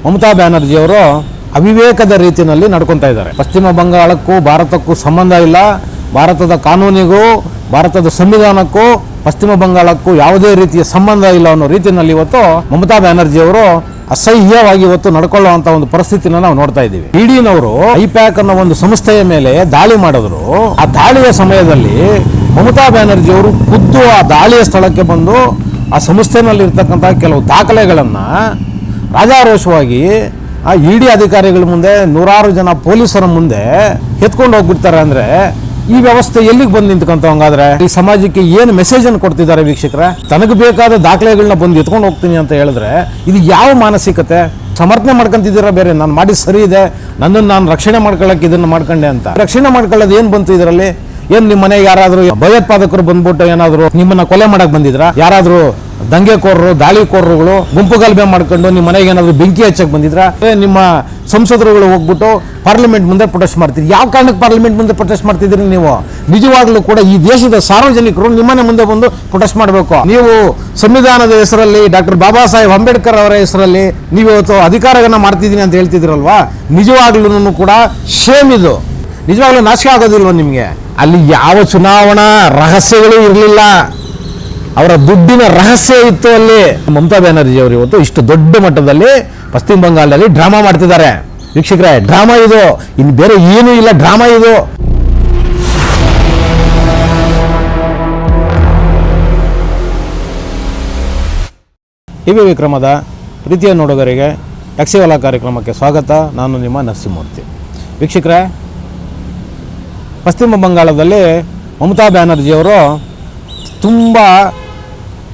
ಮಮತಾ ಬ್ಯಾನರ್ಜಿಯವರು ಅವಿವೇಕದ ರೀತಿಯಲ್ಲಿ ನಡ್ಕೊತಾ ಇದ್ದಾರೆ. ಪಶ್ಚಿಮ ಬಂಗಾಳಕ್ಕೂ ಭಾರತಕ್ಕೂ ಸಂಬಂಧ ಇಲ್ಲ, ಭಾರತದ ಕಾನೂನಿಗೂ ಭಾರತದ ಸಂವಿಧಾನಕ್ಕೂ ಪಶ್ಚಿಮ ಬಂಗಾಳಕ್ಕೂ ಯಾವುದೇ ರೀತಿಯ ಸಂಬಂಧ ಇಲ್ಲ ಅನ್ನೋ ರೀತಿಯಲ್ಲಿ ಇವತ್ತು ಮಮತಾ ಬ್ಯಾನರ್ಜಿಯವರು ಅಸಹ್ಯವಾಗಿ ಇವತ್ತು ನಡ್ಕೊಳ್ಳುವಂಥ ಒಂದು ಪರಿಸ್ಥಿತಿನ ನಾವು ನೋಡ್ತಾ ಇದ್ದೀವಿ. ಇಡಿನವರು ಐಪ್ಯಾಕ್ ಅನ್ನೋ ಒಂದು ಸಂಸ್ಥೆಯ ಮೇಲೆ ದಾಳಿ ಮಾಡಿದ್ರು. ಆ ದಾಳಿಯ ಸಮಯದಲ್ಲಿ ಮಮತಾ ಬ್ಯಾನರ್ಜಿಯವರು ಖುದ್ದು ಆ ದಾಳಿಯ ಸ್ಥಳಕ್ಕೆ ಬಂದು ಆ ಸಂಸ್ಥೆನಲ್ಲಿ ಇರ್ತಕ್ಕಂಥ ಕೆಲವು ದಾಖಲೆಗಳನ್ನು ರಾಜಾರೋಷವಾಗಿ ಆ ಇಡಿ ಅಧಿಕಾರಿಗಳ ಮುಂದೆ, ನೂರಾರು ಜನ ಪೊಲೀಸರ ಮುಂದೆ ಎತ್ಕೊಂಡು ಹೋಗ್ಬಿಡ್ತಾರೆ. ಅಂದರೆ ಈ ವ್ಯವಸ್ಥೆ ಎಲ್ಲಿಗೆ ಬಂದು ನಿಂತ್ಕೊಂತ ಹಂಗಾದ್ರೆ ಈ ಸಮಾಜಕ್ಕೆ ಏನು ಮೆಸೇಜ್ ಅನ್ನು ಕೊಡ್ತಿದ್ದಾರೆ ವೀಕ್ಷಕರೇ? ತನಗೆ ಬೇಕಾದ ದಾಖಲೆಗಳನ್ನ ಬಂದು ಎತ್ಕೊಂಡು ಹೋಗ್ತೀನಿ ಅಂತ ಹೇಳಿದ್ರೆ ಇದು ಯಾವ ಮಾನಸಿಕತೆ? ಸಮರ್ಥನೆ ಮಾಡ್ಕೊಂತಿದ್ದೀರಾ ಬೇರೆ, ನಾನು ಮಾಡಿದ ಸರಿ ಇದೆ, ನನ್ನನ್ನು ನಾನು ರಕ್ಷಣೆ ಮಾಡ್ಕೊಳ್ಳೋಕೆ ಇದನ್ನು ಮಾಡ್ಕೊಂಡೆ ಅಂತ. ರಕ್ಷಣೆ ಮಾಡ್ಕೊಳ್ಳೋದು ಏನು ಬಂತು ಇದರಲ್ಲಿ? ಏನು ನಿಮ್ಮ ಮನೆಗೆ ಯಾರಾದರೂ ಭಯೋತ್ಪಾದಕರು ಬಂದ್ಬಿಟ್ಟು ಏನಾದರೂ ನಿಮ್ಮನ್ನ ಕೊಲೆ ಮಾಡಕ್ಕೆ ಬಂದಿದ್ರಾ? ಯಾರಾದರೂ ದಂಗೆಕೋರರು, ದಾಳಿಕೋರರುಗಳು ಗುಂಪು ಗಲಭೆ ಮಾಡ್ಕೊಂಡು ನಿಮ್ಮ ಮನೆಗೆ ಏನಾದರೂ ಬೆಂಕಿ ಹಚ್ಚಕ್ಕೆ ಬಂದಿದ್ರಾ? ನಿಮ್ಮ ಸಂಸದರುಗಳು ಹೋಗ್ಬಿಟ್ಟು ಪಾರ್ಲಿಮೆಂಟ್ ಮುಂದೆ ಪ್ರೊಟೆಸ್ಟ್ ಮಾಡ್ತೀರಿ. ಯಾವ ಕಾರಣಕ್ಕೆ ಪಾರ್ಲಿಮೆಂಟ್ ಮುಂದೆ ಪ್ರೊಟೆಸ್ಟ್ ಮಾಡ್ತಿದ್ದೀರಿ ನೀವು? ನಿಜವಾಗ್ಲೂ ಕೂಡ ಈ ದೇಶದ ಸಾರ್ವಜನಿಕರು ನಿಮ್ಮನೆ ಮುಂದೆ ಬಂದು ಪ್ರೊಟೆಸ್ಟ್ ಮಾಡಬೇಕು. ನೀವು ಸಂವಿಧಾನದ ಹೆಸರಲ್ಲಿ, ಡಾಕ್ಟರ್ ಬಾಬಾ ಸಾಹೇಬ್ ಅಂಬೇಡ್ಕರ್ ಅವರ ಹೆಸರಲ್ಲಿ ನೀವು ಇವತ್ತು ಅಧಿಕಾರವನ್ನು ಮಾಡ್ತಿದ್ದೀನಿ ಅಂತ ಹೇಳ್ತಿದ್ದೀರಲ್ವಾ? ನಿಜವಾಗ್ಲೂ ಕೂಡ ಶೇಮ್ ಇದು. ನಿಜವಾಗ್ಲೂ ನಾಚಿಕೆ ಆಗೋದಿಲ್ವ ನಿಮಗೆ? ಅಲ್ಲಿ ಯಾವ ಚುನಾವಣಾ ರಹಸ್ಯಗಳು ಇರಲಿಲ್ಲ, ಅವರ ದುಡ್ಡಿನ ರಹಸ್ಯ ಇತ್ತು ಅಲ್ಲಿ. ಮಮತಾ ಬ್ಯಾನರ್ಜಿ ಅವರು ಇವತ್ತು ಇಷ್ಟು ದೊಡ್ಡ ಮಟ್ಟದಲ್ಲಿ ಪಶ್ಚಿಮ ಬಂಗಾಳದಲ್ಲಿ ಡ್ರಾಮಾ ಮಾಡ್ತಿದ್ದಾರೆ. ವೀಕ್ಷಕರೇ, ಡ್ರಾಮಾ ಇದು, ಇನ್ನು ಬೇರೆ ಏನೂ ಇಲ್ಲ, ಡ್ರಾಮಾ ಇದು. ಟಿವಿ ವಿಕ್ರಮದ ಪ್ರೀತಿಯ ನೋಡುಗರಿಗೆ ಟ್ಯಾಕ್ಸಿವಾಲಾ ಕಾರ್ಯಕ್ರಮಕ್ಕೆ ಸ್ವಾಗತ. ನಾನು ನಿಮ್ಮ ನರಸಿಂಹಮೂರ್ತಿ. ವೀಕ್ಷಕರೇ, ಪಶ್ಚಿಮ ಬಂಗಾಳದಲ್ಲಿ ಮಮತಾ ಬ್ಯಾನರ್ಜಿಯವರು ತುಂಬ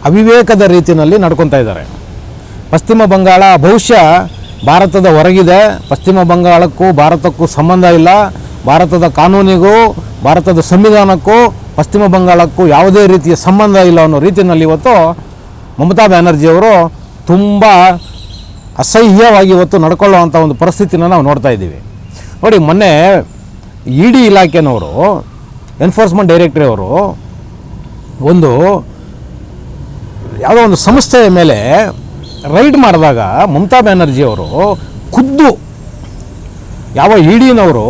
ಅವಿವೇಕದ ರೀತಿಯಲ್ಲಿ ನಡ್ಕೊತಾ ಇದ್ದಾರೆ. ಪಶ್ಚಿಮ ಬಂಗಾಳ ಬಹುಶಃ ಭಾರತದ ಹೊರಗಿದೆ, ಪಶ್ಚಿಮ ಬಂಗಾಳಕ್ಕೂ ಭಾರತಕ್ಕೂ ಸಂಬಂಧ ಇಲ್ಲ, ಭಾರತದ ಕಾನೂನಿಗೂ ಭಾರತದ ಸಂವಿಧಾನಕ್ಕೂ ಪಶ್ಚಿಮ ಬಂಗಾಳಕ್ಕೂ ಯಾವುದೇ ರೀತಿಯ ಸಂಬಂಧ ಇಲ್ಲ ಅನ್ನೋ ರೀತಿಯಲ್ಲಿ ಇವತ್ತು ಮಮತಾ ಬ್ಯಾನರ್ಜಿಯವರು ತುಂಬ ಅಸಹ್ಯವಾಗಿ ಇವತ್ತು ನಡ್ಕೊಳ್ಳುವಂಥ ಒಂದು ಪರಿಸ್ಥಿತಿನ ನಾವು ನೋಡ್ತಾ ಇದ್ದೀವಿ. ನೋಡಿ, ಮೊನ್ನೆ ಇಡಿ ಇಲಾಖೆನವರು, ಎನ್ಫೋರ್ಸ್ಮೆಂಟ್ ಡೈರೆಕ್ಟರಿ ಅವರು ಒಂದು ಯಾವುದೋ ಒಂದು ಸಂಸ್ಥೆಯ ಮೇಲೆ ರೈಡ್ ಮಾಡಿದಾಗ ಮಮತಾ ಬ್ಯಾನರ್ಜಿಯವರು ಖುದ್ದು ಯಾವ ಇಡಿನವರು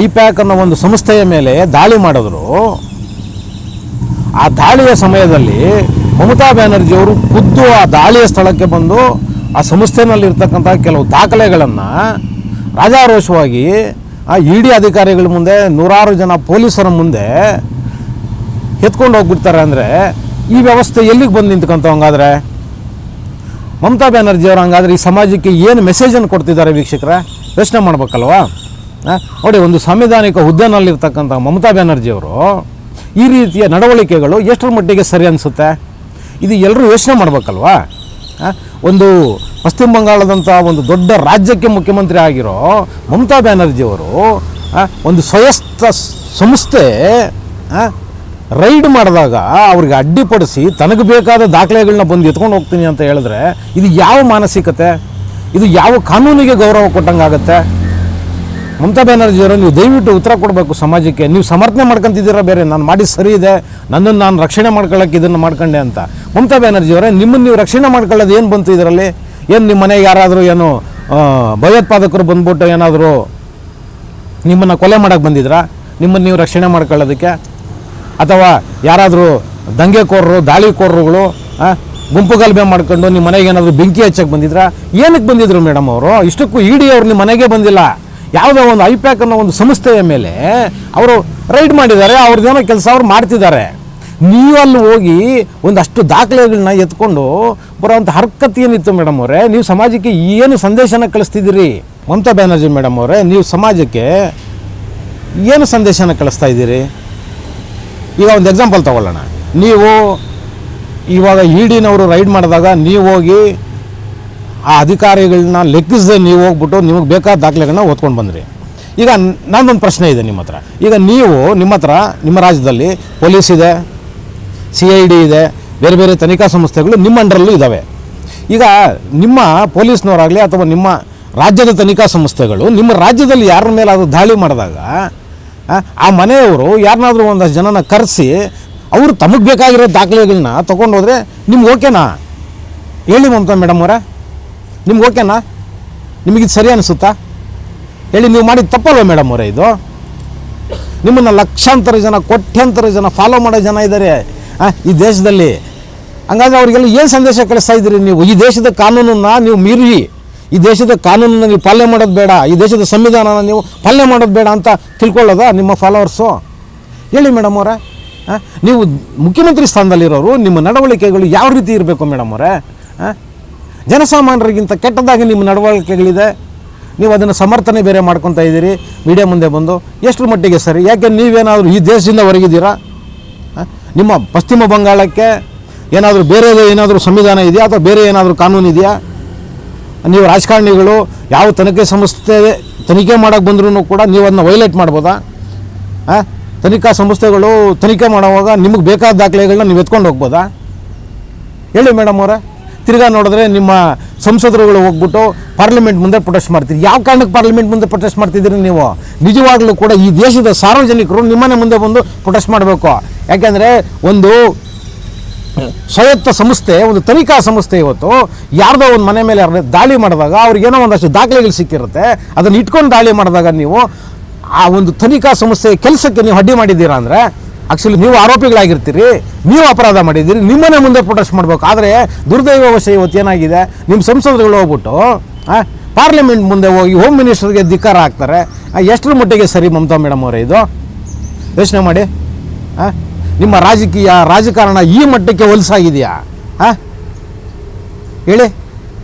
ಐಪ್ಯಾಕ್ ಅನ್ನೋ ಒಂದು ಸಂಸ್ಥೆಯ ಮೇಲೆ ದಾಳಿ ಮಾಡಿದ್ರು. ಆ ದಾಳಿಯ ಸಮಯದಲ್ಲಿ ಮಮತಾ ಬ್ಯಾನರ್ಜಿಯವರು ಖುದ್ದು ಆ ದಾಳಿಯ ಸ್ಥಳಕ್ಕೆ ಬಂದು ಆ ಸಂಸ್ಥೆಯಲ್ಲಿ ಇರ್ತಕ್ಕಂಥ ಕೆಲವು ದಾಖಲೆಗಳನ್ನು ರಾಜಾರೋಷವಾಗಿ ಆ ಇಡಿ ಅಧಿಕಾರಿಗಳ ಮುಂದೆ, ನೂರಾರು ಜನ ಪೊಲೀಸರ ಮುಂದೆ ಎತ್ಕೊಂಡು ಹೋಗ್ಬಿಡ್ತಾರೆ. ಅಂದರೆ ಈ ವ್ಯವಸ್ಥೆ ಎಲ್ಲಿಗೆ ಬಂದು ನಿಂತ್ಕೊಂತ ಹಂಗಾದ್ರೆ ಮಮತಾ ಬ್ಯಾನರ್ಜಿಯವರು ಹಂಗಾದ್ರೆ ಈ ಸಮಾಜಕ್ಕೆ ಏನು ಮೆಸೇಜನ್ನು ಕೊಡ್ತಿದ್ದಾರೆ ವೀಕ್ಷಕರೇ? ಯೋಚನೆ ಮಾಡ್ಬೇಕಲ್ವಾ? ನೋಡಿ, ಒಂದು ಸಾಂವಿಧಾನಿಕ ಹುದ್ದೆನಲ್ಲಿರ್ತಕ್ಕಂಥ ಮಮತಾ ಬ್ಯಾನರ್ಜಿಯವರು ಈ ರೀತಿಯ ನಡವಳಿಕೆಗಳು ಎಷ್ಟರ ಮಟ್ಟಿಗೆ ಸರಿ ಅನಿಸುತ್ತೆ? ಇದು ಎಲ್ಲರೂ ಯೋಚನೆ ಮಾಡ್ಬೇಕಲ್ವಾ? ಒಂದು ಪಶ್ಚಿಮ ಬಂಗಾಳದಂಥ ಒಂದು ದೊಡ್ಡ ರಾಜ್ಯಕ್ಕೆ ಮುಖ್ಯಮಂತ್ರಿ ಆಗಿರೋ ಮಮತಾ ಬ್ಯಾನರ್ಜಿಯವರು ಒಂದು ಸ್ವಯಸ್ಥ ಸಂಸ್ಥೆ ರೈಡ್ ಮಾಡಿದಾಗ ಅವ್ರಿಗೆ ಅಡ್ಡಿಪಡಿಸಿ ತನಗೆ ಬೇಕಾದ ದಾಖಲೆಗಳನ್ನ ಬಂದು ಎತ್ಕೊಂಡು ಹೋಗ್ತೀನಿ ಅಂತ ಹೇಳಿದ್ರೆ ಇದು ಯಾವ ಮಾನಸಿಕತೆ? ಇದು ಯಾವ ಕಾನೂನಿಗೆ ಗೌರವ ಕೊಟ್ಟಂಗಾಗತ್ತೆ? ಮಮತಾ ಬ್ಯಾನರ್ಜಿಯವರು ನೀವು ದಯವಿಟ್ಟು ಉತ್ತರ ಕೊಡಬೇಕು ಸಮಾಜಕ್ಕೆ. ನೀವು ಸಮರ್ಥನೆ ಮಾಡ್ಕೊಂತಿದ್ದೀರಾ ಬೇರೆ, ನಾನು ಮಾಡಿದ ಸರಿ ಇದೆ, ನನ್ನನ್ನು ನಾನು ರಕ್ಷಣೆ ಮಾಡ್ಕೊಳ್ಳೋಕೆ ಇದನ್ನು ಮಾಡ್ಕೊಂಡೆ ಅಂತ. ಮಮತಾ ಬ್ಯಾನರ್ಜಿಯವರೇ, ನಿಮ್ಮನ್ನು ನೀವು ರಕ್ಷಣೆ ಮಾಡ್ಕೊಳ್ಳೋದು ಏನು ಬಂತು ಇದರಲ್ಲಿ? ಏನು ನಿಮ್ಮ ಮನೆಗೆ ಯಾರಾದರೂ ಏನು ಭಯೋತ್ಪಾದಕರು ಬಂದ್ಬಿಟ್ಟು ಏನಾದರೂ ನಿಮ್ಮನ್ನು ಕೊಲೆ ಮಾಡೋಕ್ಕೆ ಬಂದಿದ್ರಾ? ನಿಮ್ಮನ್ನು ನೀವು ರಕ್ಷಣೆ ಮಾಡ್ಕೊಳ್ಳೋದಕ್ಕೆ? ಅಥವಾ ಯಾರಾದರೂ ದಂಗೆಕೋರರು, ದಾಳಿಕೋರರುಗಳು ಗುಂಪು ಗಲಭೆ ಮಾಡ್ಕೊಂಡು ನಿಮ್ಮ ಮನೆಗೆ ಏನಾದರೂ ಬೆಂಕಿ ಹಚ್ಚಕ್ಕೆ ಬಂದಿದ್ರಾ? ಏನಕ್ಕೆ ಬಂದಿದ್ರು ಮೇಡಮ್ ಅವರು? ಇಷ್ಟಕ್ಕೂ ಇಡಿ ಅವ್ರು ನಿಮ್ಮ ಮನೆಗೆ ಬಂದಿಲ್ಲ, ಯಾವುದೋ ಒಂದು ಐಪ್ಯಾಕ್ ಅನ್ನೋ ಒಂದು ಸಂಸ್ಥೆಯ ಮೇಲೆ ಅವರು ರೈಡ್ ಮಾಡಿದ್ದಾರೆ, ಅವ್ರದ್ದೇನೋ ಕೆಲಸ ಅವ್ರು ಮಾಡ್ತಿದ್ದಾರೆ. ನೀವಲ್ಲಿ ಹೋಗಿ ಒಂದಷ್ಟು ದಾಖಲೆಗಳನ್ನ ಎತ್ಕೊಂಡು ಬರೋವಂಥ ಹರ್ಕತ್ ಏನಿತ್ತು ಮೇಡಮ್ ಅವರೇ? ನೀವು ಸಮಾಜಕ್ಕೆ ಏನು ಸಂದೇಶನ ಕಳಿಸ್ತಿದ್ದೀರಿ? ಮಮತಾ ಬ್ಯಾನರ್ಜಿ ಮೇಡಮ್ ಅವರೇ, ನೀವು ಸಮಾಜಕ್ಕೆ ಏನು ಸಂದೇಶನ ಕಳಿಸ್ತಾ ಇದ್ದೀರಿ? ಈಗ ಒಂದು ಎಕ್ಸಾಂಪಲ್ ತಗೊಳ್ಳೋಣ. ನೀವು ಇವಾಗ ಇಡಿನವರು ರೈಡ್ ಮಾಡಿದಾಗ ನೀವು ಹೋಗಿ ಆ ಅಧಿಕಾರಿಗಳನ್ನ ಲೆಕ್ಕಿಸದೆ ನೀವು ಹೋಗ್ಬಿಟ್ಟು ನಿಮಗೆ ಬೇಕಾದ ದಾಖಲೆಗಳನ್ನ ಓದ್ಕೊಂಡು ಬಂದ್ರಿ. ಈಗ ನಾನೊಂದು ಪ್ರಶ್ನೆ ಇದೆ ನಿಮ್ಮ ಹತ್ರ. ಈಗ ನೀವು ನಿಮ್ಮ ಹತ್ರ ನಿಮ್ಮ ರಾಜ್ಯದಲ್ಲಿ ಪೊಲೀಸ್ ಇದೆ, CID ಇದೆ, ಬೇರೆ ಬೇರೆ ತನಿಖಾ ಸಂಸ್ಥೆಗಳು ನಿಮ್ಮ ಅಂಡರಲ್ಲೂ ಇದ್ದಾವೆ. ಈಗ ನಿಮ್ಮ ಪೊಲೀಸ್ನವರಾಗಲಿ ಅಥವಾ ನಿಮ್ಮ ರಾಜ್ಯದ ತನಿಖಾ ಸಂಸ್ಥೆಗಳು ನಿಮ್ಮ ರಾಜ್ಯದಲ್ಲಿ ಯಾರ ಮೇಲೆ ಅದು ದಾಳಿ ಮಾಡಿದಾಗ ಆ ಮನೆಯವರು ಯಾರನ್ನಾದರೂ ಒಂದಷ್ಟು ಜನನ ಕರೆಸಿ ಅವರು ತಮಗೆ ಬೇಕಾಗಿರೋ ದಾಖಲೆಗಳನ್ನ ತೊಗೊಂಡೋದ್ರೆ ನಿಮ್ಗೆ ಓಕೆನಾ? ಹೇಳಿ ಮಮತಾ ಮೇಡಮ್ ಅವರೇ, ನಿಮ್ಗೆ ಓಕೆನಾ? ನಿಮಗಿದು ಸರಿ ಅನಿಸುತ್ತಾ ಹೇಳಿ? ನೀವು ಮಾಡಿದ ತಪ್ಪಲ್ವ ಮೇಡಮ್ ಅವರೇ ಇದು? ನಿಮ್ಮನ್ನು ಲಕ್ಷಾಂತರ ಜನ ಕೋಟ್ಯಾಂತರ ಜನ ಫಾಲೋ ಮಾಡೋ ಜನ ಇದ್ದಾರೆ ಈ ದೇಶದಲ್ಲಿ. ಹಂಗಾದ್ರೆ ಅವ್ರಿಗೆಲ್ಲ ಏನು ಸಂದೇಶ ಕಳಿಸ್ತಾ ಇದ್ದೀರಿ ನೀವು? ಈ ದೇಶದ ಕಾನೂನನ್ನು ನೀವು ಮೀರಿ, ಈ ದೇಶದ ಕಾನೂನನ್ನು ನೀವು ಪಾಲನೆ ಮಾಡೋದು ಬೇಡ, ಈ ದೇಶದ ಸಂವಿಧಾನನ ನೀವು ಪಾಲನೆ ಮಾಡೋದು ಬೇಡ ಅಂತ ತಿಳ್ಕೊಳ್ಳೋದಾ ನಿಮ್ಮ ಫಾಲೋವರ್ಸು? ಹೇಳಿ ಮೇಡಮ್ ಅವರೇ. ನೀವು ಮುಖ್ಯಮಂತ್ರಿ ಸ್ಥಾನದಲ್ಲಿರೋರು, ನಿಮ್ಮ ನಡವಳಿಕೆಗಳು ಯಾವ ರೀತಿ ಇರಬೇಕು ಮೇಡಮ್ ಅವರೇ? ಜನಸಾಮಾನ್ಯರಿಗಿಂತ ಕೆಟ್ಟದಾಗಿ ನಿಮ್ಮ ನಡವಳಿಕೆಗಳಿದೆ. ನೀವು ಅದನ್ನು ಸಮರ್ಥನೆ ಬೇರೆ ಮಾಡ್ಕೊತಾ ಇದ್ದೀರಿ ಮೀಡಿಯಾ ಮುಂದೆ ಬಂದು. ಎಷ್ಟರ ಮಟ್ಟಿಗೆ ಸರಿ? ಯಾಕೆ ನೀವೇನಾದರೂ ಈ ದೇಶದಿಂದ ಹೊರಗಿದ್ದೀರಾ? ನಿಮ್ಮ ಪಶ್ಚಿಮ ಬಂಗಾಳಕ್ಕೆ ಏನಾದರೂ ಬೇರೆ ಏನಾದರೂ ಸಂವಿಧಾನ ಇದೆಯಾ ಅಥವಾ ಬೇರೆ ಏನಾದರೂ ಕಾನೂನು ಇದೆಯಾ? ನೀವು ರಾಜಕಾರಣಿಗಳು ಯಾವ ತನಿಖೆ ಸಂಸ್ಥೆ ತನಿಖೆ ಮಾಡೋಕ್ಕೆ ಬಂದ್ರೂ ಕೂಡ ನೀವು ಅದನ್ನ ವೈಲೇಟ್ ಮಾಡ್ಬೋದಾ? ತನಿಖಾ ಸಂಸ್ಥೆಗಳು ತನಿಖೆ ಮಾಡುವಾಗ ನಿಮಗೆ ಬೇಕಾದ ದಾಖಲೆಗಳನ್ನ ನೀವು ಎತ್ಕೊಂಡು ಹೋಗ್ಬೋದಾ? ಹೇಳಿ ಮೇಡಮ್ ಅವರೇ. ತಿರ್ಗಾ ನೋಡಿದ್ರೆ ನಿಮ್ಮ ಸಂಸದರುಗಳು ಹೋಗ್ಬಿಟ್ಟು ಪಾರ್ಲಿಮೆಂಟ್ ಮುಂದೆ ಪ್ರೊಟೆಸ್ಟ್ ಮಾಡ್ತೀರಿ. ಯಾವ ಕಾರಣಕ್ಕೆ ಪಾರ್ಲಿಮೆಂಟ್ ಮುಂದೆ ಪ್ರೊಟೆಸ್ಟ್ ಮಾಡ್ತಿದ್ದೀರಿ ನೀವು? ನಿಜವಾಗ್ಲೂ ಕೂಡ ಈ ದೇಶದ ಸಾರ್ವಜನಿಕರು ನಿಮ್ಮನೆ ಮುಂದೆ ಬಂದು ಪ್ರೊಟೆಸ್ಟ್ ಮಾಡಬೇಕು. ಯಾಕೆಂದರೆ ಒಂದು ಸ್ವಾಯತ್ತ ಸಂಸ್ಥೆ, ಒಂದು ತನಿಖಾ ಸಂಸ್ಥೆ ಇವತ್ತು ಯಾರ್ದೋ ಒಂದು ಮನೆ ಮೇಲೆ ದಾಳಿ ಮಾಡಿದಾಗ ಅವ್ರಿಗೇನೋ ಒಂದಷ್ಟು ದಾಖಲೆಗಳು ಸಿಕ್ಕಿರುತ್ತೆ, ಅದನ್ನು ಇಟ್ಕೊಂಡು ದಾಳಿ ಮಾಡಿದಾಗ ನೀವು ಆ ಒಂದು ತನಿಖಾ ಸಂಸ್ಥೆ ಕೆಲಸಕ್ಕೆ ನೀವು ಅಡ್ಡಿ ಮಾಡಿದ್ದೀರಾ ಅಂದರೆ ಆ್ಯಕ್ಚುಲಿ ನೀವು ಆರೋಪಿಗಳಾಗಿರ್ತೀರಿ, ನೀವು ಅಪರಾಧ ಮಾಡಿದ್ದೀರಿ, ನಿಮ್ಮನೆ ಮುಂದೆ ಪ್ರೊಟೆಸ್ಟ್ ಮಾಡಬೇಕು. ಆದರೆ ದುರ್ದೈವವಶ ಇವತ್ತು ಏನಾಗಿದೆ, ನಿಮ್ಮ ಸಂಸದರುಗಳು ಹೋಗ್ಬಿಟ್ಟು ಪಾರ್ಲಿಮೆಂಟ್ ಮುಂದೆ ಹೋಗಿ ಹೋಮ್ ಮಿನಿಸ್ಟರ್ಗೆ ಧಿಕ್ಕಾರ ಹಾಕ್ತಾರೆ. ಎಷ್ಟರ ಮಟ್ಟಿಗೆ ಸರಿ ಮಮತಾ ಮೇಡಮ್ ಅವರೇ ಇದು? ಯೋಚನೆ ಮಾಡಿ. ನಿಮ್ಮ ರಾಜಕಾರಣ ಈ ಮಟ್ಟಕ್ಕೆ ಹೊಲಸಾಗಿದೆಯಾ? ಹೇಳಿ.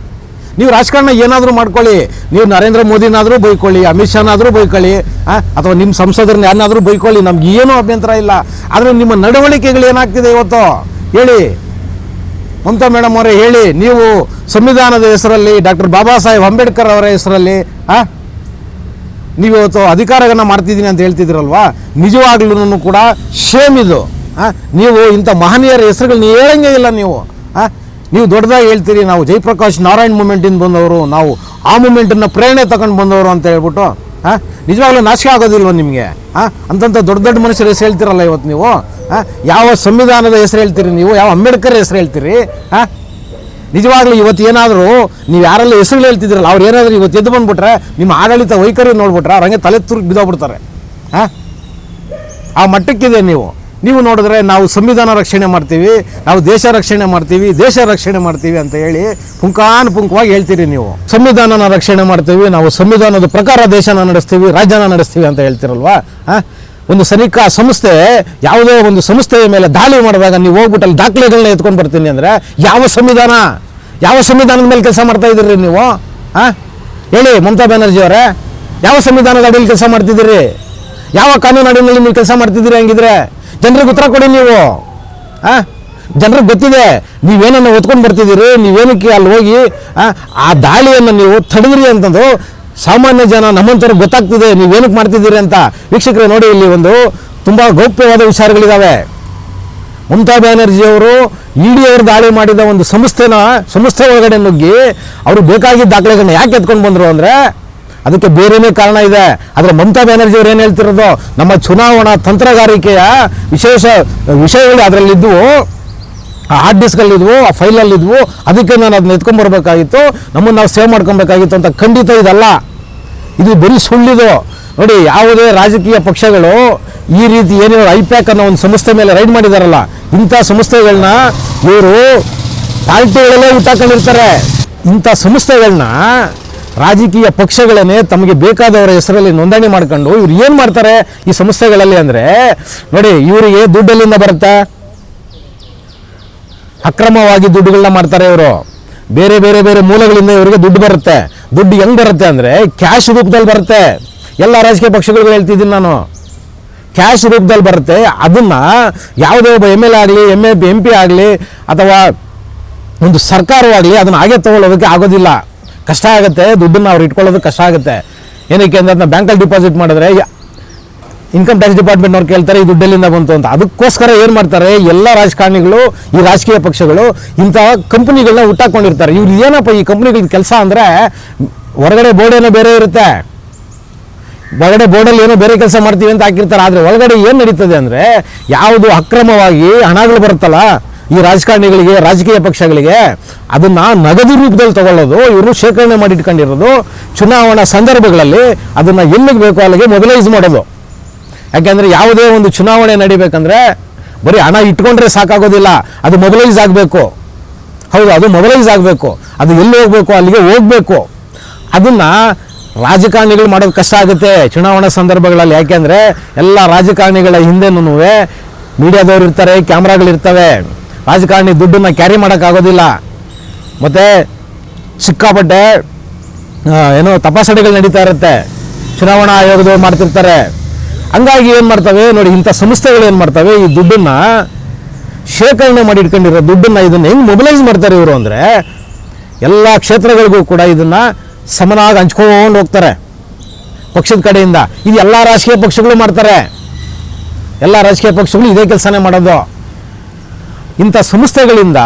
ನೀವು ರಾಜಕಾರಣ ಏನಾದರೂ ಮಾಡ್ಕೊಳ್ಳಿ, ನೀವು ನರೇಂದ್ರ ಮೋದಿನಾದರೂ ಬೈಕೊಳ್ಳಿ, ಅಮಿತ್ ಶಾನಾದರೂ ಬೈಕೊಳ್ಳಿ, ಅಥವಾ ನಿಮ್ಮ ಸಂಸದರನ್ನ ಯಾರನ್ನಾದರೂ ಬೈಕೊಳ್ಳಿ, ನಮ್ಗೆ ಏನೂ ಅಭ್ಯಂತರ ಇಲ್ಲ. ಆದರೆ ನಿಮ್ಮ ನಡವಳಿಕೆಗಳು ಏನಾಗ್ತಿದೆ ಇವತ್ತು ಹೇಳಿ ಮಮತಾ ಮೇಡಮ್ ಅವರೇ? ಹೇಳಿ. ನೀವು ಸಂವಿಧಾನದ ಹೆಸರಲ್ಲಿ, ಡಾಕ್ಟರ್ ಬಾಬಾ ಸಾಹೇಬ್ ಅಂಬೇಡ್ಕರ್ ಅವರ ಹೆಸರಲ್ಲಿ ನೀವು ಇವತ್ತು ಅಧಿಕಾರವನ್ನು ಮಾಡ್ತಿದ್ದೀನಿ ಅಂತ ಹೇಳ್ತಿದ್ದೀರಲ್ವಾ? ನಿಜವಾಗ್ಲೂ ಕೂಡ ಶೇಮ್ ಇದು. ನೀವು ಇಂಥ ಮಹನೀಯರ ಹೆಸರುಗಳನ್ನ ಹೇಳಂಗೇ ಇಲ್ಲ ನೀವು. ನೀವು ದೊಡ್ಡದಾಗಿ ಹೇಳ್ತೀರಿ, ನಾವು ಜಯಪ್ರಕಾಶ್ ನಾರಾಯಣ್ ಮೂಮೆಂಟಿಂದ ಬಂದವರು, ನಾವು ಆ ಮೂಮೆಂಟನ್ನು ಪ್ರೇರಣೆ ತಗೊಂಡು ಬಂದವರು ಅಂತ ಹೇಳ್ಬಿಟ್ಟು ನಿಜವಾಗ್ಲೂ ನಾಚಿಕೆ ಆಗೋದಿಲ್ವ ನಿಮಗೆ? ಅಂತಂಥ ದೊಡ್ಡ ದೊಡ್ಡ ಮನುಷ್ಯರ ಹೆಸರು ಹೇಳ್ತೀರಲ್ಲ ಇವತ್ತು ನೀವು. ಯಾವ ಸಂವಿಧಾನದ ಹೆಸರು ಹೇಳ್ತೀರಿ ನೀವು? ಯಾವ ಅಂಬೇಡ್ಕರ್ ಹೆಸರು ಹೇಳ್ತೀರಿ? ನಿಜವಾಗ್ಲೂ ಇವತ್ತು ಏನಾದರೂ ನೀವು ಯಾರೆಲ್ಲ ಹೆಸರು ಹೇಳ್ತಿದ್ದೀರಲ್ಲ ಅವ್ರು ಏನಾದರೂ ಇವತ್ತು ಎದ್ದು ಬಂದುಬಿಟ್ರೆ ನಿಮ್ಮ ಆಡಳಿತ ವೈಖರಿ ನೋಡ್ಬಿಟ್ರೆ ಅವ್ರಂಗೆ ತಲೆ ತುರುಗಿ ಬಿದ್ದೋಗ್ಬಿಡ್ತಾರೆ. ಆ ಮಟ್ಟಕ್ಕಿದೆ ನೀವು ನೋಡಿದ್ರೆ ನಾವು ಸಂವಿಧಾನ ರಕ್ಷಣೆ ಮಾಡ್ತೀವಿ, ನಾವು ದೇಶ ರಕ್ಷಣೆ ಮಾಡ್ತೀವಿ, ದೇಶ ರಕ್ಷಣೆ ಮಾಡ್ತೀವಿ ಅಂತ ಹೇಳಿ ಪುಂಖವಾಗಿ ಹೇಳ್ತೀರಿ ನೀವು. ಸಂವಿಧಾನನ ರಕ್ಷಣೆ ಮಾಡ್ತೀವಿ, ನಾವು ಸಂವಿಧಾನದ ಪ್ರಕಾರ ದೇಶನ ನಡೆಸ್ತೀವಿ, ರಾಜ್ಯನ ನಡೆಸ್ತೀವಿ ಅಂತ ಹೇಳ್ತಿರಲ್ವಾ? ಒಂದು ತನಿಖಾ ಸಂಸ್ಥೆ ಯಾವುದೋ ಒಂದು ಸಂಸ್ಥೆಯ ಮೇಲೆ ದಾಳಿ ಮಾಡಿದಾಗ ನೀವು ಹೋಗ್ಬಿಟ್ಟು ಅಲ್ಲಿ ದಾಖಲೆಗಳನ್ನ ಎತ್ಕೊಂಡು ಬರ್ತೀನಿ ಅಂದರೆ ಯಾವ ಸಂವಿಧಾನದ ಮೇಲೆ ಕೆಲಸ ಮಾಡ್ತಾ ಇದ್ದೀರಿ ನೀವು? ಹೇಳಿ ಮಮತಾ ಬ್ಯಾನರ್ಜಿ ಅವರೇ, ಯಾವ ಸಂವಿಧಾನದ ಅಡಿಯಲ್ಲಿ ಕೆಲಸ ಮಾಡ್ತಿದ್ದೀರಿ? ಯಾವ ಕಾನೂನು ಅಡಿಯಲ್ಲಿ ನೀವು ಕೆಲಸ ಮಾಡ್ತಿದ್ದೀರಿ? ಹಂಗಿದ್ರೆ ಜನರಿಗೆ ಉತ್ತರ ಕೊಡಿ ನೀವು. ಜನರಿಗೆ ಗೊತ್ತಿದೆ ನೀವೇನನ್ನು ಹೊತ್ಕೊಂಡು ಬರ್ತಿದ್ದೀರಿ, ನೀವೇನಕ್ಕೆ ಅಲ್ಲಿ ಹೋಗಿ ಆ ದಾಳಿಯನ್ನು ನೀವು ತಡೆದ್ರಿ ಅಂತಂದು ಸಾಮಾನ್ಯ ಜನ ನಮ್ಮಂಥವ್ರಿಗೆ ಗೊತ್ತಾಗ್ತಿದೆ ನೀವೇನಕ್ಕೆ ಮಾಡ್ತಿದ್ದೀರಿ ಅಂತ. ವೀಕ್ಷಕರೇ ನೋಡಿ, ಇಲ್ಲಿ ಒಂದು ತುಂಬ ಗೌಪ್ಯವಾದ ವಿಚಾರಗಳಿದ್ದಾವೆ. ಮಮತಾ ಬ್ಯಾನರ್ಜಿಯವರು ಇಡಿ ಅವರು ದಾಳಿ ಮಾಡಿದ ಒಂದು ಸಂಸ್ಥೆ ಒಳಗಡೆ ನುಗ್ಗಿ ಅವರು ಬೇಕಾಗಿದ್ದ ದಾಖಲೆಗಳನ್ನ ಯಾಕೆ ಎತ್ಕೊಂಡು ಬಂದರು ಅಂದರೆ ಅದಕ್ಕೆ ಬೇರೆಯೇ ಕಾರಣ ಇದೆ. ಆದರೆ ಮಮತಾ ಬ್ಯಾನರ್ಜಿ ಅವ್ರು ಏನು ಹೇಳ್ತಿರೋದು, ನಮ್ಮ ಚುನಾವಣಾ ತಂತ್ರಗಾರಿಕೆಯ ವಿಷಯಗಳು ಅದರಲ್ಲಿದ್ದವು, ಆ ಹಾರ್ಡ್ ಡಿಸ್ಕ್ಗಳಿದ್ವು, ಆ ಫೈಲಲ್ಲಿದ್ವು, ಅದಕ್ಕೆ ನಾನು ಅದನ್ನ ಎತ್ಕೊಂಡ್ಬರ್ಬೇಕಾಗಿತ್ತು, ನಮ್ಮನ್ನು ನಾವು ಸೇವ್ ಮಾಡ್ಕೊಬೇಕಾಗಿತ್ತು ಅಂತ. ಖಂಡಿತ ಇದಲ್ಲ, ಇದು ಬರೀ ಸುಳ್ಳಿದು. ನೋಡಿ, ಯಾವುದೇ ರಾಜಕೀಯ ಪಕ್ಷಗಳು ಈ ರೀತಿ ಏನು ಐಪ್ಯಾಕ್ ಅನ್ನೋ ಒಂದು ಸಂಸ್ಥೆ ಮೇಲೆ ರೈಡ್ ಮಾಡಿದಾರಲ್ಲ, ಇಂಥ ಸಂಸ್ಥೆಗಳನ್ನ ಇವರು ಪಾರ್ಟಿಗಳಲ್ಲೇ ಹುಟ್ಟಾಕೊಂಡಿರ್ತಾರೆ. ಇಂಥ ಸಂಸ್ಥೆಗಳನ್ನ ರಾಜಕೀಯ ಪಕ್ಷಗಳನ್ನೇ ತಮಗೆ ಬೇಕಾದವರ ಹೆಸರಲ್ಲಿ ನೋಂದಣಿ ಮಾಡ್ಕೊಂಡು ಇವ್ರು ಏನು ಮಾಡ್ತಾರೆ ಈ ಸಂಸ್ಥೆಗಳಲ್ಲಿ ಅಂದರೆ, ನೋಡಿ, ಇವರಿಗೆ ದುಡ್ಡಲ್ಲಿಂದ ಬರುತ್ತೆ, ಅಕ್ರಮವಾಗಿ ದುಡ್ಡುಗಳನ್ನ ಮಾಡ್ತಾರೆ ಇವರು. ಬೇರೆ ಬೇರೆ ಬೇರೆ ಮೂಲಗಳಿಂದ ಇವರಿಗೆ ದುಡ್ಡು ಬರುತ್ತೆ. ದುಡ್ಡು ಹೆಂಗೆ ಬರುತ್ತೆ ಅಂದರೆ ಕ್ಯಾಶ್ ರೂಪದಲ್ಲಿ ಬರುತ್ತೆ. ಎಲ್ಲ ರಾಜಕೀಯ ಪಕ್ಷಗಳಿಗೂ ಹೇಳ್ತಿದ್ದೀನಿ ನಾನು, ಕ್ಯಾಶ್ ರೂಪದಲ್ಲಿ ಬರುತ್ತೆ. ಅದನ್ನು ಯಾವುದೇ ಒಬ್ಬ MLA ಆಗಲಿ, MP ಆಗಲಿ, ಅಥವಾ ಒಂದು ಸರ್ಕಾರವಾಗಲಿ ಅದನ್ನು ಹಾಗೆ ತೊಗೊಳ್ಳೋದಕ್ಕೆ ಆಗೋದಿಲ್ಲ. ಕಷ್ಟ ಆಗುತ್ತೆ, ದುಡ್ಡನ್ನು ಅವ್ರು ಇಟ್ಕೊಳ್ಳೋದು ಕಷ್ಟ ಆಗುತ್ತೆ. ಏನಕ್ಕೆ ಅಂದರೆ ಅದನ್ನ ಬ್ಯಾಂಕಲ್ಲಿ ಡಿಪಾಸಿಟ್ ಮಾಡಿದ್ರೆ ಇನ್ಕಮ್ ಟ್ಯಾಕ್ಸ್ ಡಿಪಾರ್ಟ್ಮೆಂಟ್ನವ್ರು ಕೇಳ್ತಾರೆ ಈ ದುಡ್ಡೆಲ್ಲಿಂದ ಬಂತು ಅಂತ. ಅದಕ್ಕೋಸ್ಕರ ಏನು ಮಾಡ್ತಾರೆ ಎಲ್ಲ ರಾಜಕಾರಣಿಗಳು, ಈ ರಾಜಕೀಯ ಪಕ್ಷಗಳು ಇಂಥ ಕಂಪ್ನಿಗಳನ್ನ ಹುಟ್ಟಾಕೊಂಡಿರ್ತಾರೆ. ಇವ್ರು ಏನಪ್ಪ ಈ ಕಂಪ್ನಿಗಳ ಕೆಲಸ ಅಂದರೆ, ಹೊರಗಡೆ ಬೋರ್ಡ್ ಏನೋ ಬೇರೆ ಇರುತ್ತೆ, ಒಳಗಡೆ ಬೋರ್ಡಲ್ಲಿ ಏನೋ ಬೇರೆ ಕೆಲಸ ಮಾಡ್ತೀವಿ ಅಂತ ಹಾಕಿರ್ತಾರೆ. ಆದರೆ ಒಳಗಡೆ ಏನು ನಡೀತದೆ ಅಂದರೆ, ಯಾವುದು ಅಕ್ರಮವಾಗಿ ಹಣಗಳು ಬರುತ್ತಲ್ಲ, ಈ ರಾಜಕಾರಣಿಗಳಿಗೆ, ರಾಜಕೀಯ ಪಕ್ಷಗಳಿಗೆ ಅದನ್ನು ನಗದು ರೂಪದಲ್ಲಿ ತಗೊಳ್ಳೋದು, ಇವರು ಶೇಖರಣೆ ಮಾಡಿ ಇಟ್ಕೊಂಡಿರೋದು, ಚುನಾವಣಾ ಸಂದರ್ಭಗಳಲ್ಲಿ ಅದನ್ನು ಎಲ್ಲಿಗೆ ಬೇಕೋ ಅಲ್ಲಿಗೆ ಮೊಬಿಲೈಸ್ ಮಾಡೋದು. ಯಾಕೆಂದರೆ ಯಾವುದೇ ಒಂದು ಚುನಾವಣೆ ನಡಿಬೇಕಂದ್ರೆ ಬರೀ ಹಣ ಇಟ್ಕೊಂಡ್ರೆ ಸಾಕಾಗೋದಿಲ್ಲ, ಅದು ಮೊಬಿಲೈಸ್ ಆಗಬೇಕು. ಹೌದು, ಅದು ಮೊಬಿಲೈಸ್ ಆಗಬೇಕು, ಅದು ಎಲ್ಲಿ ಹೋಗಬೇಕು ಅಲ್ಲಿಗೆ ಹೋಗಬೇಕು. ಅದನ್ನು ರಾಜಕಾರಣಿಗಳು ಮಾಡೋದು ಕಷ್ಟ ಆಗುತ್ತೆ ಚುನಾವಣಾ ಸಂದರ್ಭಗಳಲ್ಲಿ. ಯಾಕೆಂದರೆ ಎಲ್ಲ ರಾಜಕಾರಣಿಗಳ ಹಿಂದೆನೂ ಮೀಡಿಯಾದವ್ರು ಇರ್ತಾರೆ, ಕ್ಯಾಮ್ರಾಗಳಿರ್ತವೆ. ರಾಜಕಾರಣಿ ದುಡ್ಡನ್ನು ಕ್ಯಾರಿ ಮಾಡೋಕ್ಕಾಗೋದಿಲ್ಲ. ಮತ್ತು ಸಿಕ್ಕಾಪಟ್ಟೆ ಏನೋ ತಪಾಸಣೆಗಳು ನಡೀತಾ ಇರುತ್ತೆ, ಚುನಾವಣಾ ಆಯೋಗದವ್ರು ಮಾಡ್ತಿರ್ತಾರೆ. ಹಂಗಾಗಿ ಏನು ಮಾಡ್ತವೆ ನೋಡಿ, ಇಂಥ ಸಂಸ್ಥೆಗಳು ಏನು ಮಾಡ್ತವೆ, ಈ ದುಡ್ಡನ್ನು ಶೇಖರಣೆ ಮಾಡಿ ಇಟ್ಕೊಂಡಿರೋ ದುಡ್ಡನ್ನು ಇದನ್ನು ಹೆಂಗೆ ಮೊಬಿಲೈಸ್ ಮಾಡ್ತಾರೆ ಇವರು ಅಂದರೆ, ಎಲ್ಲ ಕ್ಷೇತ್ರಗಳಿಗೂ ಕೂಡ ಇದನ್ನು ಸಮನಾಗಿ ಹಂಚ್ಕೊಂಡು ಹೋಗ್ತಾರೆ ಪಕ್ಷದ ಕಡೆಯಿಂದ. ಇದು ಎಲ್ಲ ರಾಜಕೀಯ ಪಕ್ಷಗಳು ಮಾಡ್ತಾರೆ, ಎಲ್ಲ ರಾಜಕೀಯ ಪಕ್ಷಗಳು ಇದೇ ಕೆಲಸನೇ ಮಾಡೋದು. ಇಂಥ ಸಂಸ್ಥೆಗಳಿಂದ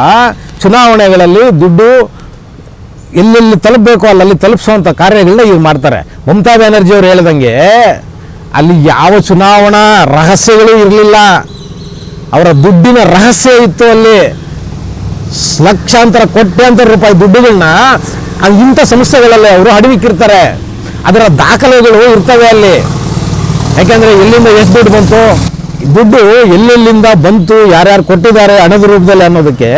ಚುನಾವಣೆಗಳಲ್ಲಿ ದುಡ್ಡು ಎಲ್ಲೆಲ್ಲಿ ತಲುಪಬೇಕು ಅಲ್ಲಲ್ಲಿ ತಲುಪಿಸುವಂಥ ಕಾರ್ಯಗಳನ್ನ ಇವ್ರು ಮಾಡ್ತಾರೆ. ಮಮತಾ ಬ್ಯಾನರ್ಜಿ ಅವರು ಹೇಳ್ದಂಗೆ ಅಲ್ಲಿ ಯಾವ ಚುನಾವಣಾ ರಹಸ್ಯಗಳು ಇರಲಿಲ್ಲ, ಅವರ ದುಡ್ಡಿನ ರಹಸ್ಯ ಇತ್ತು. ಅಲ್ಲಿ ಲಕ್ಷಾಂತರ ಕೋಟ್ಯಾಂತರ ರೂಪಾಯಿ ದುಡ್ಡುಗಳನ್ನ ಇಂಥ ಸಂಸ್ಥೆಗಳಲ್ಲಿ ಅವರು ಅಡವಿಕ್ಕಿರ್ತಾರೆ. ಅದರ ದಾಖಲೆಗಳು ಇರ್ತವೆ ಅಲ್ಲಿ. ಯಾಕೆಂದರೆ ಎಲ್ಲಿಂದ ಎಷ್ಟು ದುಡ್ಡು ಬಂತು, ದುಡ್ಡು ಎಲ್ಲೆಲ್ಲಿಂದ ಬಂತು, ಯಾರ್ಯಾರು ಕೊಟ್ಟಿದ್ದಾರೆ ಹಣದ ರೂಪದಲ್ಲಿ ಅನ್ನೋದಕ್ಕೆ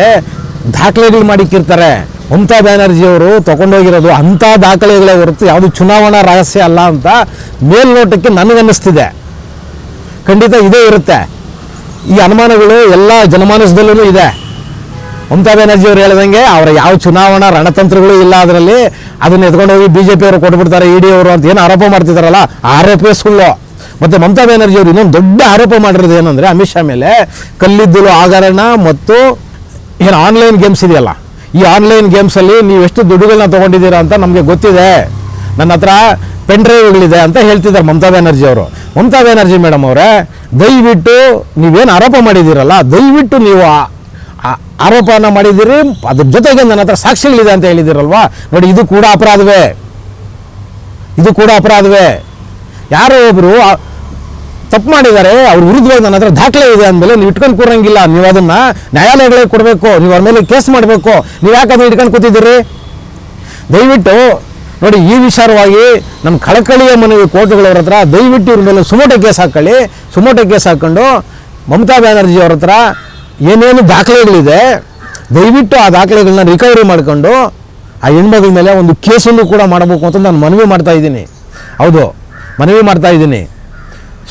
ದಾಖಲೆಗಳು ಮಾಡಿಕ್ಕಿರ್ತಾರೆ. ಮಮತಾ ಬ್ಯಾನರ್ಜಿಯವರು ತೊಗೊಂಡೋಗಿರೋದು ಅಂಥ ದಾಖಲೆಗಳೇ ಹೊರತು ಯಾವುದು ಚುನಾವಣಾ ರಹಸ್ಯ ಅಲ್ಲ ಅಂತ ಮೇಲ್ನೋಟಕ್ಕೆ ನನಗನ್ನಿಸ್ತಿದೆ. ಖಂಡಿತ ಇದೇ ಇರುತ್ತೆ. ಈ ಅನುಮಾನಗಳು ಎಲ್ಲ ಜನಮಾನಸದಲ್ಲೂ ಇದೆ. ಮಮತಾ ಬ್ಯಾನರ್ಜಿಯವರು ಹೇಳ್ದಂಗೆ ಅವರ ಯಾವ ಚುನಾವಣಾ ರಣತಂತ್ರಗಳು ಇಲ್ಲ ಅದರಲ್ಲಿ. ಅದನ್ನು ಎತ್ಕೊಂಡೋಗಿ BJP ಅವರು ಕೊಟ್ಬಿಡ್ತಾರೆ, ED ಅವರು ಅಂತ ಏನು ಆರೋಪ ಮಾಡ್ತಿದ್ದಾರಲ್ಲ, ಆರೋಪವೇ ಸುಳ್ಳು. ಮತ್ತು ಮಮತಾ ಬ್ಯಾನರ್ಜಿಯವರು ಇನ್ನೊಂದು ದೊಡ್ಡ ಆರೋಪ ಮಾಡಿರೋದು ಏನಂದರೆ, ಅಮಿತ್ ಶಾ ಮೇಲೆ ಕಲ್ಲಿದ್ದಲು ಹಗರಣ ಮತ್ತು ಏನು ಆನ್ಲೈನ್ ಗೇಮ್ಸ್ ಇದೆಯಲ್ಲ, ಈ ಆನ್ಲೈನ್ ಗೇಮ್ಸಲ್ಲಿ ನೀವು ಎಷ್ಟು ದುಡ್ಡುಗಳನ್ನ ತೊಗೊಂಡಿದ್ದೀರಾ ಅಂತ ನಮಗೆ ಗೊತ್ತಿದೆ, ನನ್ನ ಹತ್ರ ಪೆನ್ ಡ್ರೈವ್ಗಳಿದೆ ಅಂತ ಹೇಳ್ತಿದ್ದಾರೆ ಮಮತಾ ಬ್ಯಾನರ್ಜಿ ಅವರು. ಮಮತಾ ಬ್ಯಾನರ್ಜಿ ಮೇಡಮ್ ಅವರೇ, ದಯವಿಟ್ಟು ನೀವೇನು ಆರೋಪ ಮಾಡಿದ್ದೀರಲ್ಲ, ದಯವಿಟ್ಟು ನೀವು ಆರೋಪನ ಮಾಡಿದ್ದೀರಿ, ಅದ್ರ ಜೊತೆಗೆ ನನ್ನ ಹತ್ರ ಸಾಕ್ಷಿಗಳಿದೆ ಅಂತ ಹೇಳಿದ್ದೀರಲ್ವಾ, ನೋಡಿ ಇದು ಕೂಡ ಅಪರಾಧವೇ, ಇದು ಕೂಡ ಅಪರಾಧವೇ. ಯಾರೋ ಒಬ್ಬರು ತಪ್ಪು ಮಾಡಿದ್ದಾರೆ, ಅವ್ರ ವಿರುದ್ಧವಾಗಿ ನನ್ನ ಹತ್ರ ದಾಖಲೆ ಇದೆ ಅಂದಮೇಲೆ ನೀವು ಇಟ್ಕೊಂಡು ಕೂರಂಗಿಲ್ಲ, ನೀವು ಅದನ್ನು ನ್ಯಾಯಾಲಯಗಳಿಗೆ ಕೊಡಬೇಕು, ನೀವು ಅವ್ರ ಮೇಲೆ ಕೇಸ್ ಮಾಡಬೇಕು. ನೀವು ಯಾಕೆ ಅದನ್ನು ಇಟ್ಕೊಂಡು ಕೂತಿದ್ದೀರಿ? ದಯವಿಟ್ಟು ನೋಡಿ, ಈ ವಿಚಾರವಾಗಿ ನನ್ನ ಕಳಕಳಿಯ ಮನವಿ ಕೋರ್ಟ್ಗಳವ್ರ ಹತ್ರ, ದಯವಿಟ್ಟು ಇವ್ರ ಮೇಲೆ ಸುಮೋಟೋ ಕೇಸ್ ಹಾಕೊಳ್ಳಿ. ಸುಮೋಟೋ ಕೇಸ್ ಹಾಕ್ಕೊಂಡು ಮಮತಾ ಬ್ಯಾನರ್ಜಿ ಅವ್ರ ಹತ್ರ ಏನೇನು ದಾಖಲೆಗಳಿದೆ ದಯವಿಟ್ಟು ಆ ದಾಖಲೆಗಳನ್ನ ರಿಕವರಿ ಮಾಡಿಕೊಂಡು ಆ ಹೆಣ್ಮಗಳ ಮೇಲೆ ಒಂದು ಕೇಸನ್ನು ಕೂಡ ಮಾಡಬೇಕು ಅಂತ ನಾನು ಮನವಿ ಮಾಡ್ತಾ ಇದ್ದೀನಿ. ಹೌದು, ಮನವಿ ಮಾಡ್ತಾ ಇದ್ದೀನಿ.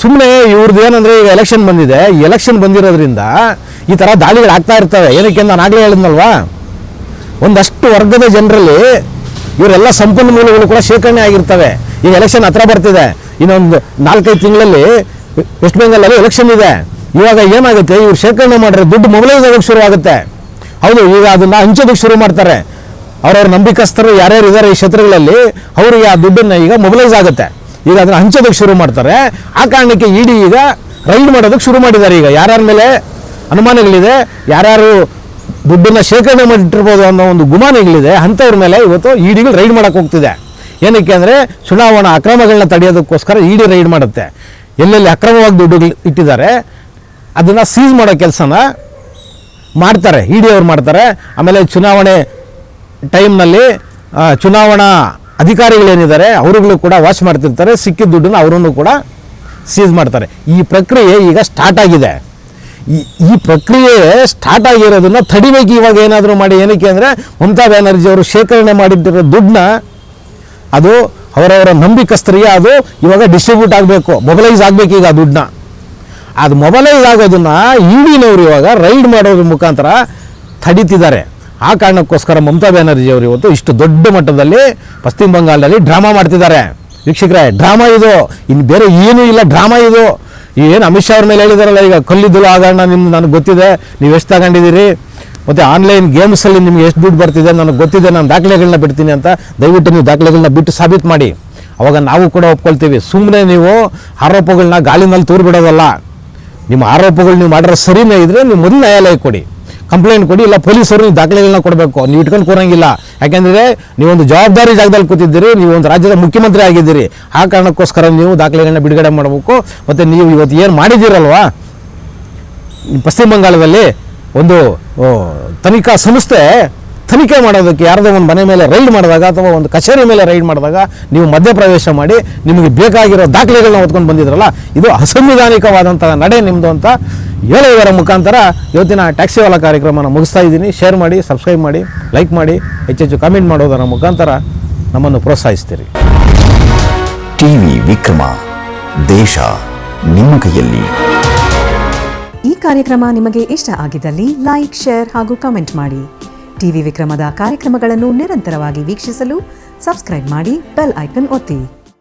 ಸುಮ್ಮನೆ ಇವ್ರದ್ದು ಏನಂದರೆ, ಈಗ ಎಲೆಕ್ಷನ್ ಬಂದಿದೆ, ಈ ಎಲೆಕ್ಷನ್ ಬಂದಿರೋದ್ರಿಂದ ಈ ಥರ ದಾಳಿಗಳು ಆಗ್ತಾ ಇರ್ತವೆ. ಏನಕ್ಕೆ ನಾನು ಆಗಲೇ ಹೇಳಿದ್ನಲ್ವಾ, ಒಂದಷ್ಟು ವರ್ಗದ ಜನರಲ್ಲಿ ಇವರೆಲ್ಲ ಸಂಪನ್ಮೂಲಗಳು ಕೂಡ ಶೇಖರಣೆ ಆಗಿರ್ತವೆ. ಈಗ ಎಲೆಕ್ಷನ್ ಹತ್ರ ಬರ್ತಿದೆ, ಇನ್ನೊಂದು 4-5 ತಿಂಗಳಲ್ಲಿ ವೆಸ್ಟ್ ಬೆಂಗಾಲಲ್ಲಿ ಎಲೆಕ್ಷನ್ ಇದೆ. ಇವಾಗ ಏನಾಗುತ್ತೆ, ಇವ್ರು ಶೇಖರಣೆ ಮಾಡಿದ್ರೆ ದುಡ್ಡು ಮೊಬಿಲೈಸ್ ಆಗೋಕ್ಕೆ ಶುರು ಆಗುತ್ತೆ. ಹೌದು, ಈಗ ಅದನ್ನು ಹಂಚೋದಕ್ಕೆ ಶುರು ಮಾಡ್ತಾರೆ. ಅವ್ರವ್ರ ನಂಬಿಕಸ್ಥರು ಯಾರ್ಯಾರು ಇದ್ದಾರೆ ಈ ಕ್ಷೇತ್ರಗಳಲ್ಲಿ, ಅವರಿಗೆ ಆ ದುಡ್ಡನ್ನು ಈಗ ಮೊಬಿಲೈಸ್ ಆಗುತ್ತೆ. ಈಗ ಅದನ್ನು ಹಂಚೋದಕ್ಕೆ ಶುರು ಮಾಡ್ತಾರೆ. ಆ ಕಾರಣಕ್ಕೆ ED ಈಗ ರೈಡ್ ಮಾಡೋದಕ್ಕೆ ಶುರು ಮಾಡಿದ್ದಾರೆ. ಈಗ ಯಾರ್ಯಾರ ಮೇಲೆ ಅನುಮಾನಗಳಿದೆ, ಯಾರ್ಯಾರು ದುಡ್ಡನ್ನು ಶೇಖರಣೆ ಮಾಡಿಟ್ಟಿರ್ಬೋದು ಅನ್ನೋ ಒಂದು ಗುಮಾನಿಗಳಿದೆ, ಅಂಥವ್ರ ಮೇಲೆ ಇವತ್ತು EDಗಳು ರೈಡ್ ಮಾಡೋಕ್ಕೆ ಹೋಗ್ತಿದೆ. ಏನಕ್ಕೆ ಅಂದರೆ, ಚುನಾವಣಾ ಅಕ್ರಮಗಳನ್ನ ತಡೆಯೋದಕ್ಕೋಸ್ಕರ ED ರೈಡ್ ಮಾಡುತ್ತೆ. ಎಲ್ಲೆಲ್ಲಿ ಅಕ್ರಮವಾಗಿ ದುಡ್ಡುಗಳು ಇಟ್ಟಿದ್ದಾರೆ ಅದನ್ನು ಸೀಸ್ ಮಾಡೋ ಕೆಲಸನ ಮಾಡ್ತಾರೆ, ED ಅವ್ರು ಮಾಡ್ತಾರೆ. ಆಮೇಲೆ ಚುನಾವಣೆ ಟೈಮ್ನಲ್ಲಿ ಚುನಾವಣಾ ಅಧಿಕಾರಿಗಳೇನಿದ್ದಾರೆ ಅವರುಗಳು ಕೂಡ ವಾಚ್ ಮಾಡ್ತಿರ್ತಾರೆ, ಸಿಕ್ಕಿದ ದುಡ್ಡನ್ನು ಅವರನ್ನು ಕೂಡ ಸೀಸ್ ಮಾಡ್ತಾರೆ. ಈ ಪ್ರಕ್ರಿಯೆ ಈಗ ಸ್ಟಾರ್ಟ್ ಆಗಿದೆ. ಈ ಪ್ರಕ್ರಿಯೆ ಸ್ಟಾರ್ಟ್ ಆಗಿರೋದನ್ನು ತಡಿಬೇಕು ಇವಾಗ ಏನಾದರೂ ಮಾಡಿ. ಏನಕ್ಕೆ ಅಂದರೆ, ಮಮತಾ ಬ್ಯಾನರ್ಜಿ ಅವರು ಶೇಖರಣೆ ಮಾಡಿಟ್ಟಿರೋ ದುಡ್ಡನ್ನ ಅದು ಅವರವರ ನಂಬಿಕಸ್ಥರಿಗೆ ಅದು ಇವಾಗ ಡಿಸ್ಟ್ರಿಬ್ಯೂಟ್ ಆಗಬೇಕು, ಮೊಬಲೈಸ್ ಆಗಬೇಕು. ಈಗ ದುಡ್ಡನ್ನ ಅದು ಮೊಬಲೈಸ್ ಆಗೋದನ್ನು EDನವರು ಇವಾಗ ರೈಡ್ ಮಾಡೋದ್ರ ಮುಖಾಂತರ ತಡೀತಿದ್ದಾರೆ. ಆ ಕಾರಣಕ್ಕೋಸ್ಕರ ಮಮತಾ ಬ್ಯಾನರ್ಜಿ ಅವರು ಇವತ್ತು ಇಷ್ಟು ದೊಡ್ಡ ಮಟ್ಟದಲ್ಲಿ ಪಶ್ಚಿಮ ಬಂಗಾಳದಲ್ಲಿ ಡ್ರಾಮಾ ಮಾಡ್ತಿದ್ದಾರೆ. ವೀಕ್ಷಕರೇ, ಡ್ರಾಮಾ ಇದು, ಇನ್ನು ಬೇರೆ ಏನೂ ಇಲ್ಲ, ಡ್ರಾಮಾ ಇದು. ಏನು ಅಮಿತ್ ಶಾ ಅವ್ರ ಮೇಲೆ ಹೇಳಿದಾರಲ್ಲ, ಈಗ ಕಲ್ಲಿದ್ದಲು ಹಗರಣ ನಿಮ್ಗೆ ನನಗೆ ಗೊತ್ತಿದೆ, ನೀವು ಎಷ್ಟು ತಗೊಂಡಿದ್ದೀರಿ, ಮತ್ತು ಆನ್ಲೈನ್ ಗೇಮ್ಸಲ್ಲಿ ನಿಮ್ಗೆ ಎಷ್ಟು ದುಡ್ಡು ಬರ್ತಿದೆ ನನಗೆ ಗೊತ್ತಿದೆ, ನಾನು ದಾಖಲೆಗಳನ್ನ ಬಿಡ್ತೀನಿ ಅಂತ. ದಯವಿಟ್ಟು ನೀವು ದಾಖಲೆಗಳನ್ನ ಬಿಟ್ಟು ಸಾಬೀತು ಮಾಡಿ, ಅವಾಗ ನಾವು ಕೂಡ ಒಪ್ಕೊಳ್ತೀವಿ. ಸುಮ್ಮನೆ ನೀವು ಆರೋಪಗಳನ್ನ ಗಾಳಿನಲ್ಲಿ ತೂರು ಬಿಡೋದಲ್ಲ. ನಿಮ್ಮ ಆರೋಪಗಳು ನೀವು ಮಾಡಿರೋ ಸರಿನೇ ಇದ್ದರೆ ನೀವು ಮೊದಲು ನ್ಯಾಯಾಲಯಕ್ಕೆ ಕೊಡಿ, ಕಂಪ್ಲೇಂಟ್ ಕೊಡಿ, ಇಲ್ಲ ಪೊಲೀಸರು ನೀವು ದಾಖಲೆಗಳನ್ನ ಕೊಡಬೇಕು. ನೀವು ಇಟ್ಕೊಂಡು ಕೂರಂಗಿಲ್ಲ. ಯಾಕೆಂದರೆ ನೀವೊಂದು ಜವಾಬ್ದಾರಿ ಜಾಗದಲ್ಲಿ ಕೂತಿದ್ದೀರಿ, ನೀವು ಒಂದು ರಾಜ್ಯದ ಮುಖ್ಯಮಂತ್ರಿ ಆಗಿದ್ದೀರಿ. ಆ ಕಾರಣಕ್ಕೋಸ್ಕರ ನೀವು ದಾಖಲೆಗಳನ್ನ ಬಿಡುಗಡೆ ಮಾಡಬೇಕು. ಮತ್ತು ನೀವು ಇವತ್ತು ಏನು ಮಾಡಿದ್ದೀರಲ್ವಾ ಪಶ್ಚಿಮ ಬಂಗಾಳದಲ್ಲಿ, ಒಂದು ತನಿಖಾ ಸಂಸ್ಥೆ ತನಿಖೆ ಮಾಡೋದಕ್ಕೆ ಯಾರದೋ ಒಂದು ಮನೆ ಮೇಲೆ ರೈಡ್ ಮಾಡಿದಾಗ ಅಥವಾ ಒಂದು ಕಚೇರಿ ಮೇಲೆ ರೈಡ್ ಮಾಡಿದಾಗ ನೀವು ಮಧ್ಯಪ್ರವೇಶ ಮಾಡಿ ನಿಮಗೆ ಬೇಕಾಗಿರೋ ದಾಖಲೆಗಳನ್ನ ಹೊತ್ಕೊಂಡು ಬಂದಿದ್ರಲ್ಲ, ಇದು ಅಸಂವಿಧಾನಿಕವಾದಂಥ ನಡೆ ನಿಮ್ಮದು ಅಂತ ಹೇಳುವುದರ ಮುಖಾಂತರ ಇವತ್ತಿನ ಟ್ಯಾಕ್ಸಿವಾಲ ಕಾರ್ಯಕ್ರಮನ ಮುಗಿಸ್ತಾ ಇದ್ದೀನಿ. ಶೇರ್ ಮಾಡಿ, ಸಬ್ಸ್ಕ್ರೈಬ್ ಮಾಡಿ, ಲೈಕ್ ಮಾಡಿ, ಹೆಚ್ಚೆಚ್ಚು ಕಾಮೆಂಟ್ ಮಾಡೋದರ ಮುಖಾಂತರ ನಮ್ಮನ್ನು ಪ್ರೋತ್ಸಾಹಿಸ್ತೀರಿ. ಟಿವಿ ವಿಕ್ರಮ, ದೇಶ ನಿಮ್ಮ ಕೈಯಲ್ಲಿ. ಈ ಕಾರ್ಯಕ್ರಮ ನಿಮಗೆ ಇಷ್ಟ ಆಗಿದ್ದಲ್ಲಿ ಲೈಕ್, ಶೇರ್ ಹಾಗೂ ಕಮೆಂಟ್ ಮಾಡಿ. ಟಿವಿ ವಿಕ್ರಮದ ಕಾರ್ಯಕ್ರಮಗಳನ್ನು ನಿರಂತರವಾಗಿ ವೀಕ್ಷಿಸಲು ಸಬ್ಸ್ಕ್ರೈಬ್ ಮಾಡಿ, ಬೆಲ್ ಐಕನ್ ಒತ್ತಿ.